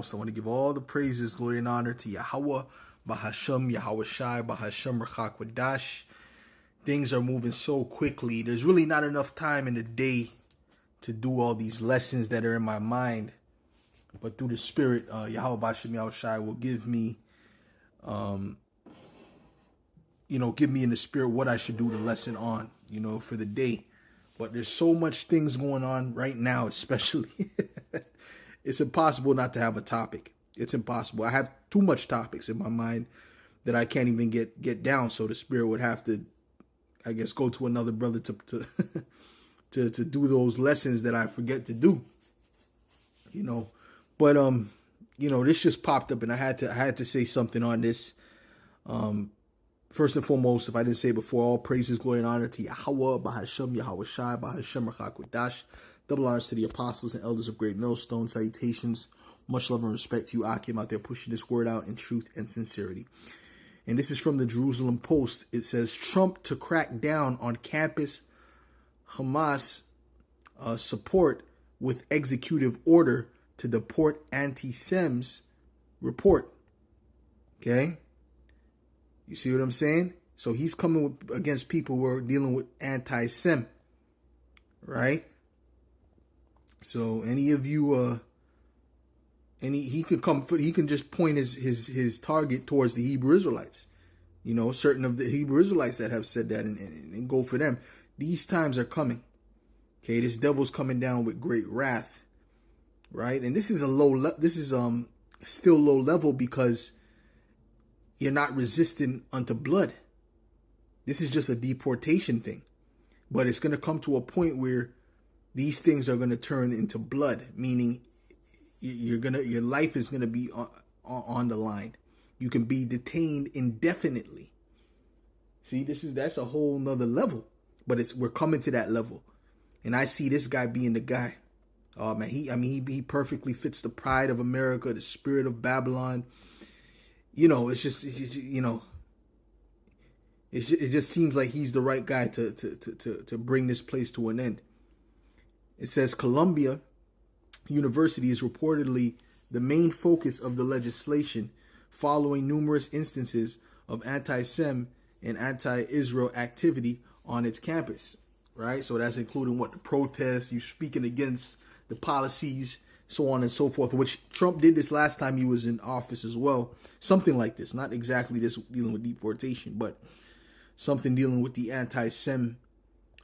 foremost, I want to give all the praises, glory, and honor to Yahweh, Bahasham, Yahweh Shai, Bahasham, Rachak Wadash. Things are moving so quickly. There's really not enough time in the day to do all these lessons that are in my mind. But through the Spirit, Yahweh Bahasham, Yahweh Shai will give me, give me in the Spirit what I should do the lesson on, for the day. But there's so much things going on right now, especially. It's impossible not to have a topic. It's impossible. I have too much topics in my mind that I can't even get down. So the Spirit would have to, I guess, go to another brother to to do those lessons that I forget to do. But this just popped up, and I had to say something on this. First and foremost, if I didn't say it before, all praises, glory, and honor to Yahweh, Bahasham, Yahweh Shai, Bahasham, Rachak Wadash. Double honors to the apostles and elders of Great Millstone. Salutations. Much love and respect to you, Akim, out there pushing this word out in truth and sincerity. And this is from the Jerusalem Post. It says, Trump to crack down on campus Hamas support with executive order to deport anti-Sems report. Okay? You see what I'm saying? So he's coming against people who are dealing with anti-Sem. Right? So any of you, he can just point his target towards the Hebrew Israelites. Certain of the Hebrew Israelites that have said that and go for them. These times are coming. Okay, this devil's coming down with great wrath. Right? And this is still low level because you're not resistant unto blood. This is just a deportation thing. But it's going to come to a point where these things are going to turn into blood, meaning your life is going to be on the line. You can be detained indefinitely. See, that's a whole nother level, but we're coming to that level. And I see this guy being the guy. Oh man, he perfectly fits the pride of America, the spirit of Babylon. It's just, it just seems like he's the right guy to bring this place to an end. It says Columbia University is reportedly the main focus of the legislation following numerous instances of anti-Sem and anti-Israel activity on its campus, right? So that's including the protests, you speaking against the policies, so on and so forth, which Trump did this last time he was in office as well. Something like this, not exactly this dealing with deportation, but something dealing with the anti-Sem,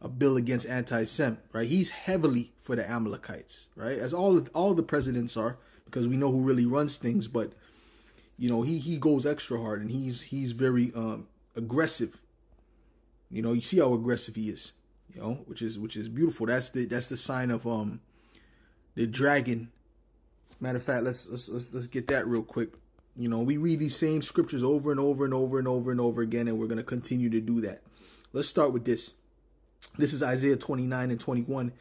a bill against anti-Sem, right? He's heavily for the Amalekites, right? As all the presidents are, because we know who really runs things, but he goes extra hard and he's very aggressive. You see how aggressive he is, which is beautiful. That's the sign of the dragon. Matter of fact, let's get that real quick. We read these same scriptures over and over and over and over and over again, and we're going to continue to do that. Let's start with this. This is Isaiah 29 and 21.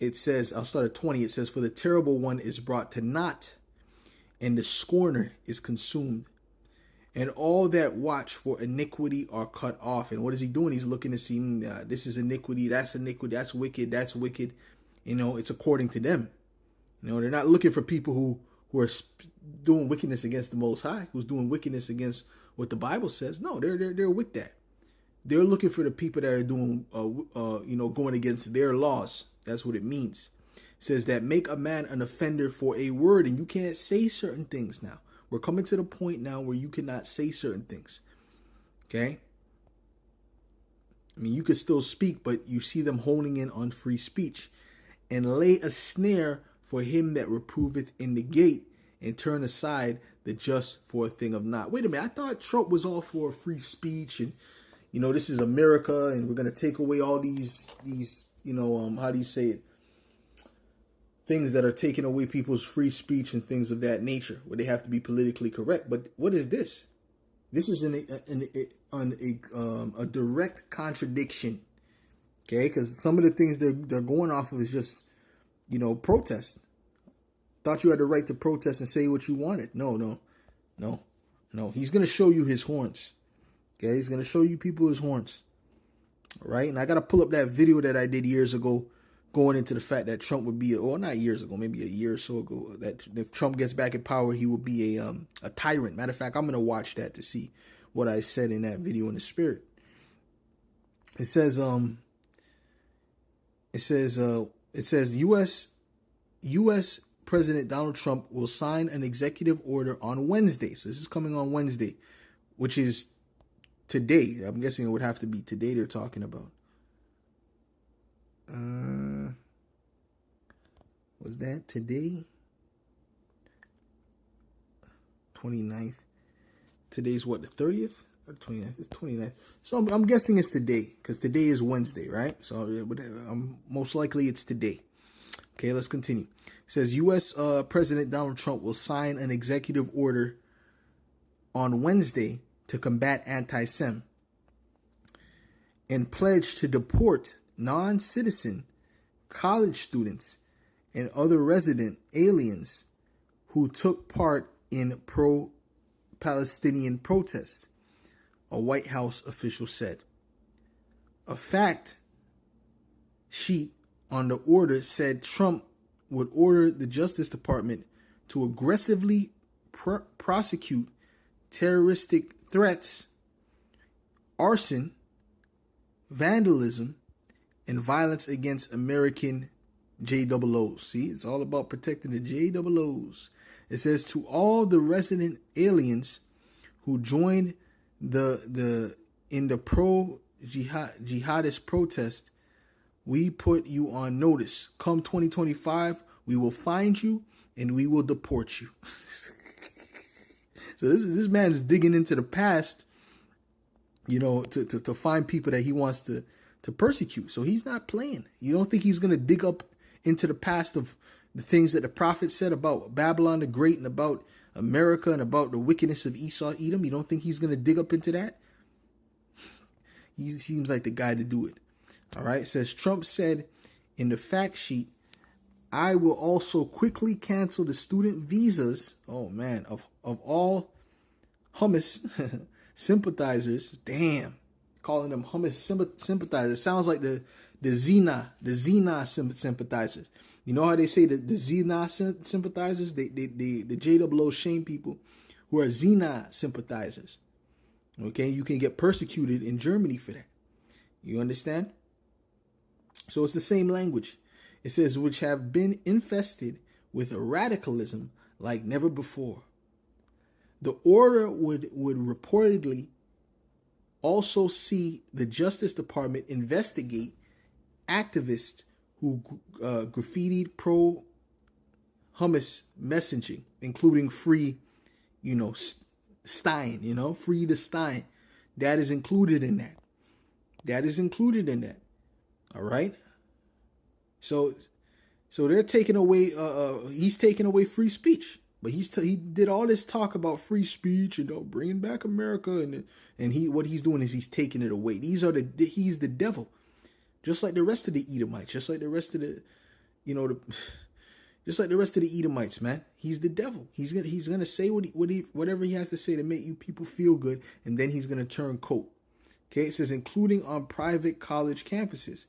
It says, I'll start at 20. It says, for the terrible one is brought to naught, and the scorner is consumed, and all that watch for iniquity are cut off. And what is he doing? He's looking to see, this is iniquity, that's wicked, that's wicked. It's according to them. They're not looking for people who are doing wickedness against the Most High, who's doing wickedness against what the Bible says. No, they're with that. They're looking for the people that are doing, going against their laws. That's what it means. It says that make a man an offender for a word, and you can't say certain things now. We're coming to the point now where you cannot say certain things. Okay? You could still speak, but you see them honing in on free speech. And lay a snare for him that reproveth in the gate, and turn aside the just for a thing of naught. Wait a minute, I thought Trump was all for free speech and this is America, and we're going to take away all these, how do you say it? Things that are taking away people's free speech and things of that nature, where they have to be politically correct. But what is this? This is a direct contradiction. Okay, because some of the things they're going off of is just, protest. Thought you had the right to protest and say what you wanted. No. He's going to show you his horns. Okay, he's going to show you people his horns. All right, and I got to pull up that video that I did years ago going into the fact that Trump would be, or not years ago, maybe a year or so ago, that if Trump gets back in power, he will be a tyrant. Matter of fact, I'm going to watch that to see what I said in that video in the spirit. It says U.S. President Donald Trump will sign an executive order on Wednesday. So this is coming on Wednesday, which is today. I'm guessing it would have to be today they're talking about. Was that today? 29th. Today's what, the 30th? Or 29th? It's 29th. So I'm guessing it's today, because today is Wednesday, right? So most likely it's today. Okay, let's continue. It says U.S. President Donald Trump will sign an executive order on Wednesday to combat anti-Sem and pledge to deport non-citizen college students and other resident aliens who took part in pro-Palestinian protests, a White House official said. A fact sheet on the order said Trump would order the Justice Department to aggressively prosecute terroristic threats, arson, vandalism, and violence against American JOOs. See, it's all about protecting the JOOs. It says to all the resident aliens who joined in the pro-jihadist protest, we put you on notice. Come 2025, we will find you and we will deport you. So this man's digging into the past, you know, to find people that he wants to persecute. So he's not playing. You don't think he's going to dig up into the past of the things that the prophet said about Babylon the Great and about America and about the wickedness of Esau, Edom? You don't think he's going to dig up into that? He seems like the guy to do it. All right. It says Trump said in the fact sheet, I will also quickly cancel the student visas. Oh, man, of all Hamas sympathizers. Damn. Calling them Hamas sympathizers. It sounds like the Zina sympathizers. You know how they say the Zina sympathizers? The JOO shame people who are Zina sympathizers. Okay, you can get persecuted in Germany for that. You understand? So it's the same language. It says, which have been infested with radicalism like never before. The order would reportedly also see the Justice Department investigate activists who graffitied pro-Hamas messaging, including free, Stein, free the Stein. That is included in that. All right. So they're taking away. He's taking away free speech, but he did all this talk about free speech and bringing back America, and what he's doing is he's taking it away. He's the devil, just like the rest of the Edomites, just like the rest of the, just like the rest of the Edomites, man. He's the devil. He's gonna say whatever he has to say to make you people feel good, and then he's gonna turn coat. Okay, it says including on private college campuses.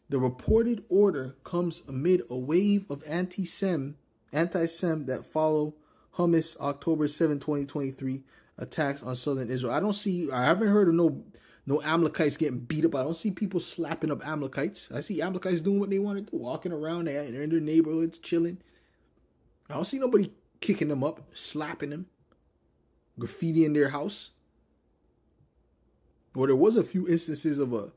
The reported order comes amid a wave of anti-Sem that follow Hamas October 7, 2023 attacks on southern Israel. I haven't heard of no Amalekites getting beat up. I don't see people slapping up Amalekites. I see Amalekites doing what they want to do, walking around there, they're in their neighborhoods, chilling. I don't see nobody kicking them up, slapping them, graffiti in their house. Well, there was a few instances of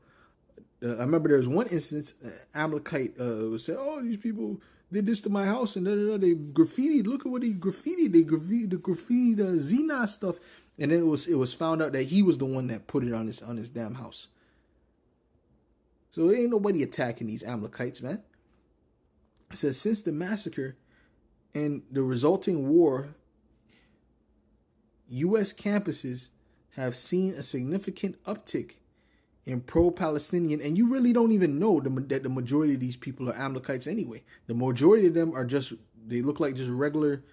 I remember there was one instance, Amalekite said, "Oh, these people did this to my house, and they graffitied. Look at what he graffitied. They graffitied the Zina stuff." And then it was found out that he was the one that put it on his damn house. So there ain't nobody attacking these Amalekites, man. It says since the massacre and the resulting war, U.S. campuses have seen a significant uptick in pro-Palestinian, and you really don't even know that the majority of these people are Amalekites anyway. The majority of them they look like just regular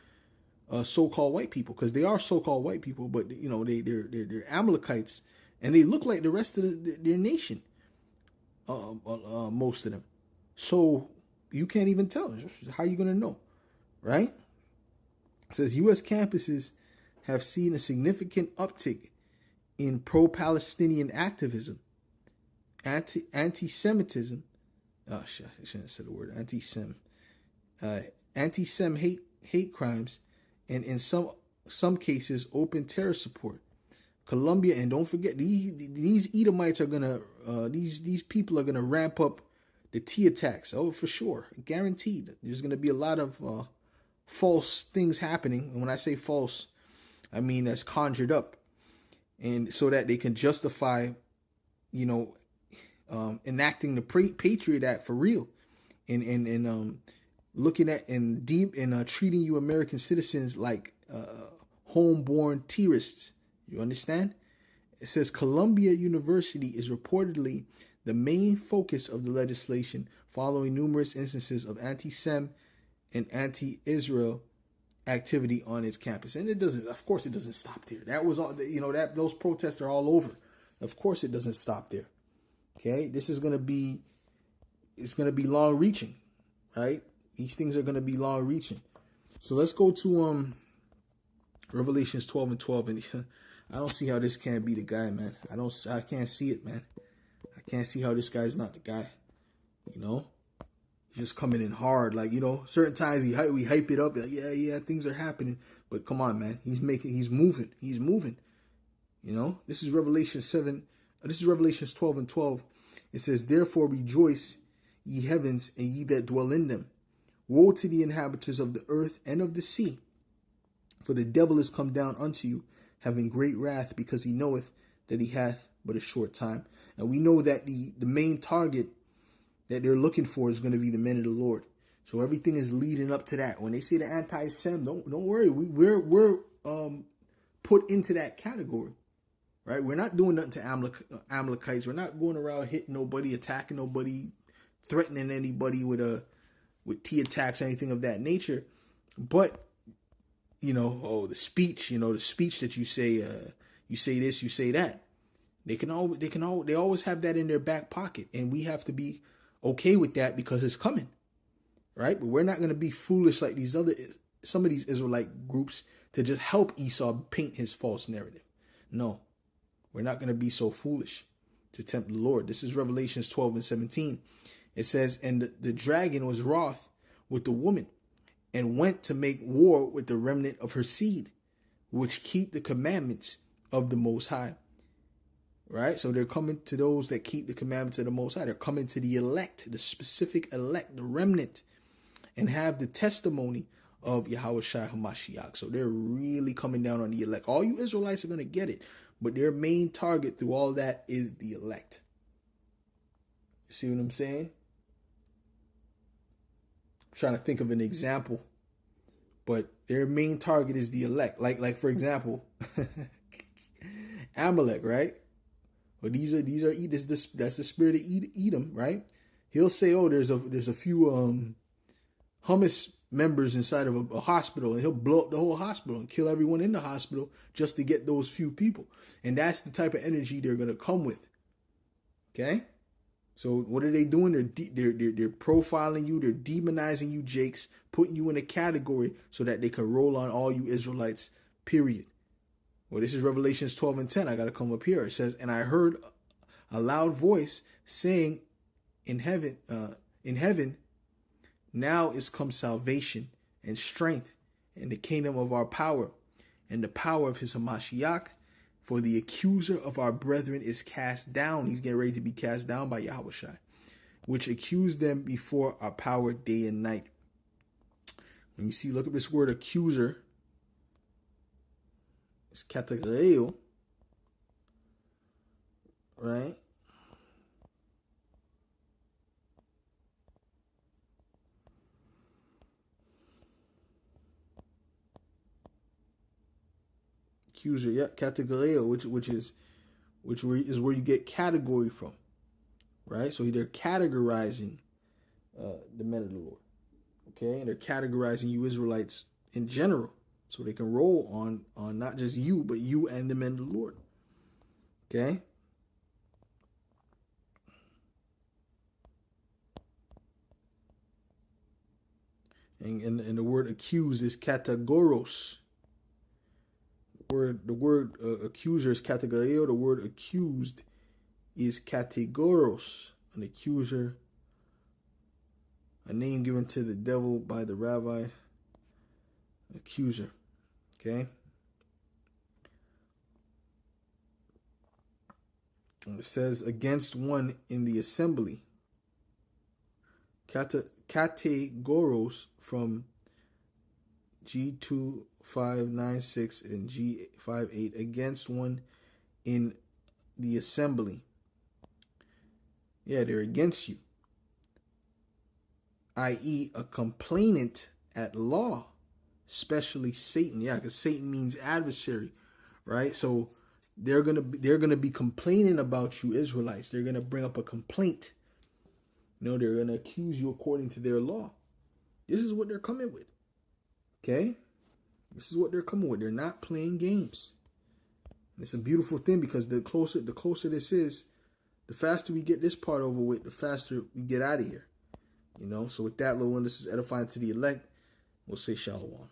so-called white people, because they are so-called white people, but they're Amalekites, and they look like the rest of their nation. Most of them. So You can't even tell. How are you going to know? Right? It says U.S. campuses have seen a significant uptick in pro-Palestinian activism, anti-Semitism. Oh shit! I shouldn't have said the word anti-Sem. Anti-Sem hate crimes, and in some cases, open terror support. Colombia, and don't forget these Edomites are gonna these people are gonna ramp up the T attacks. Oh, for sure, guaranteed. There's gonna be a lot of false things happening, and when I say false, I mean that's conjured up, and so that they can justify, enacting the Patriot Act for real, and looking at and treating you American citizens like homeborn terrorists. You understand? It says Columbia University is reportedly the main focus of the legislation, following numerous instances of anti-Sem and anti-Israel activity on its campus. And it doesn't, of course, it doesn't stop there. That was all, those protests are all over. Of course, it doesn't stop there. Okay, this is it's going to be long reaching, right? These things are going to be long reaching. So let's go to Revelations 12 and 12. And I don't see how this can't be the guy, man. I can't see it, man. I can't see how this guy's not the guy. He's just coming in hard. Like, certain times we hype it up. Like, yeah, things are happening. But come on, man. He's moving. This is Revelation 7. This is Revelations 12 and 12. It says, therefore rejoice, ye heavens, and ye that dwell in them. Woe to the inhabitants of the earth and of the sea. For the devil is come down unto you, having great wrath, because he knoweth that he hath but a short time. And we know that the main target that they're looking for is going to be the men of the Lord. So everything is leading up to that. When they say the anti-Sem, don't worry. We're put into that category, right? We're not doing nothing to Amalekites. We're not going around hitting nobody, attacking nobody, threatening anybody with T attacks, anything of that nature. But the speech, the speech that you say this, you say that. They always have that in their back pocket, and we have to be okay with that because it's coming, right? But we're not going to be foolish like some of these Israelite groups to just help Esau paint his false narrative. No, we're not going to be so foolish to tempt the Lord. This is Revelations 12 and 17. It says, and the dragon was wroth with the woman, and went to make war with the remnant of her seed, which keep the commandments of the Most High. Right? So they're coming to those that keep the commandments of the Most High. They're coming to the elect, the specific elect, the remnant, and have the testimony of Yahushua HaMashiach. So they're really coming down on the elect. All you Israelites are going to get it, but their main target through all that is the elect. You see what I'm saying? Trying to think of an example, but their main target is the elect. Like for example, Amalek, right? Well, that's the spirit of Edom, right? He'll say, oh, there's a few hummus members inside of a hospital, and he'll blow up the whole hospital and kill everyone in the hospital just to get those few people. And that's the type of energy they're gonna come with. Okay. So what are they doing? They're profiling you. They're demonizing you, Jakes, putting you in a category so that they can roll on all you Israelites, period. Well, this is Revelations 12 and 10. I got to come up here. It says, and I heard a loud voice saying in heaven, now is come salvation and strength and the kingdom of our power and the power of his Hamashiach. For the accuser of our brethren is cast down. He's getting ready to be cast down by Yahushua, which accused them before our power day and night. When you see, look at this word accuser. It's kategreo, right? Accuser, yeah, kategreo, which is where you get category from, right? So they're categorizing the men of the Lord, okay, and they're categorizing you Israelites in general, so they can roll on not just you, but you and the men of the Lord, okay. And the word accuse is kategoros. The word accuser is kategoreo. The word accused is kategoros. An accuser, a name given to the devil by the rabbi. Accuser. Okay. And it says against one in the assembly. Kategoros from G2596 and G58 against one in the assembly. Yeah, they're against you. I.e. a complainant at law, especially Satan. Yeah, because Satan means adversary, right? So they're gonna be complaining about you, Israelites. They're gonna bring up a complaint. They're gonna accuse you according to their law. This is what they're coming with. Okay? This is what they're coming with. They're not playing games. And it's a beautiful thing because the closer this is, the faster we get this part over with, the faster we get out of here. So with that, little one, this is edifying to the elect. We'll say shalom.